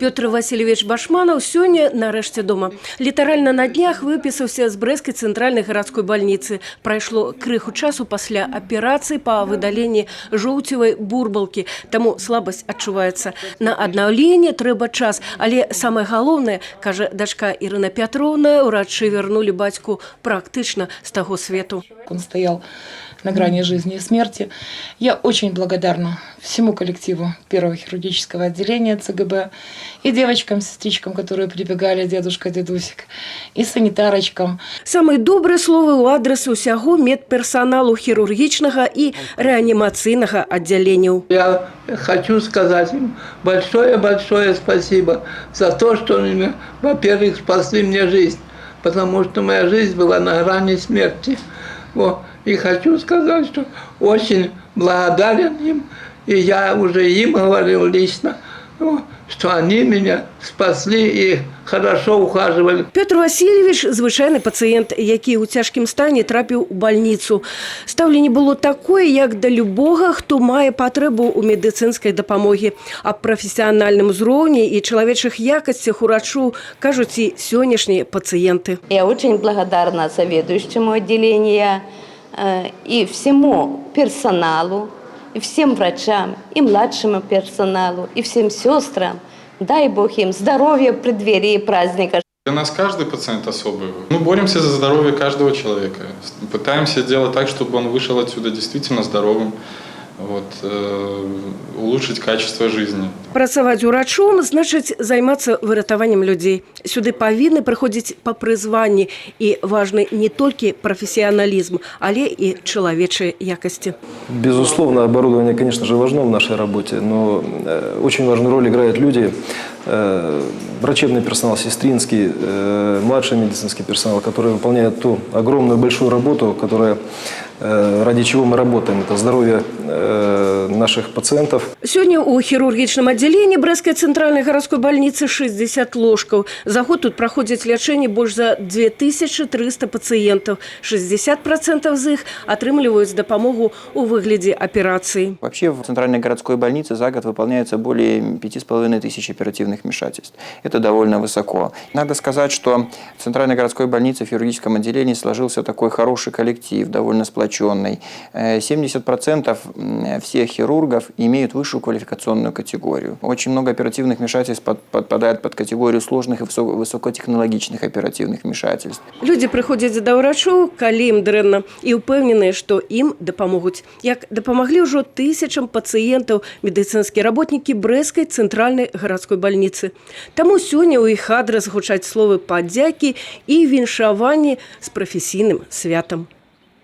Петр Васильевич Башманов сегодня нарешті дома. Літаральна на днях выписался з Брестской центральной городской больницы. Прошло крыху часу после операции по выдалению жоўцевой бурбалки. Тому слабость отчувается. На аднаўленне трэба час. Але самое главное, кажа дочка Ирина Петровна, врачи вернули батьку практично с того свету. Он стоял на грани жизни и смерти. Я очень благодарна всему коллективу первого хирургического отделения ЦГБ и девочкам, сестричкам, которые прибегали, дедушка, дедусик, и санитарочкам. Самые добрые слова у адресу усяго медперсоналу хирургичного и реанимационного отделения. Я хочу сказать им большое-большое спасибо за то, что они, во-первых, спасли мне жизнь, потому что моя жизнь была на грани смерти. Вот. И хочу сказать, что очень благодарен им, и я уже им говорил лично, что они меня спасли и хорошо ухаживали. Петр Васильевич – звычайный пациент, який у цяжкім стане трапіў у больницу. Стаўленне было такое, як да любога, хто мае патрэбу ў медыцынскай дапамогі. Аб прафесіянальным узроўні і чалавечых якасцях урачу кажуць і сённяшнія пациенты. Я очень благодарна заведующему отделения и всему персоналу, и всем врачам, и младшему персоналу, и всем сестрам. Дай Бог им здоровья в преддверии праздника. Для нас каждый пациент особый. Мы боремся за здоровье каждого человека. Пытаемся делать так, чтобы он вышел отсюда действительно здоровым. Улучшить качество жизни. Працаваць урачом значыць займацца выратаваннем людзей. Сюды павінны прыходзіць па прызванні, і важны не толькі профессионализм, але и человеческие якости. Безусловно, оборудование, конечно же, важно в нашей работе, но очень важную роль играют люди, врачебный персонал, сестринский, младший медицинский персонал, который выполняет ту огромную большую работу, которая ради чего мы работаем, это здоровье наших пациентов. Сегодня у хирургичном отделении Брестской центральной городской больницы 60 ложков. За год тут проходит лечение больше за 2300 пациентов. 60% из них отрымливают допомогу у выгляде операции. Вообще в центральной городской больнице за год выполняется более 5500 оперативных вмешательств. Это довольно высоко. Надо сказать, что в центральной городской больнице в хирургическом отделении сложился такой хороший коллектив, довольно сплоченный. 70% всех хирургов имеют высшую квалификационную категорию. Очень много оперативных вмешательств подпадает под категорию сложных и высокотехнологичных оперативных вмешательств. Люди приходят до врачов, коли им дрэнна, и упевнены, что им допомогут. Як допомогли уже тысячам пациентов медицинские работники Брестской центральной городской больницы. Тому сегодня у их адрес гучать словы подяки и віншаванні с профессийным святом.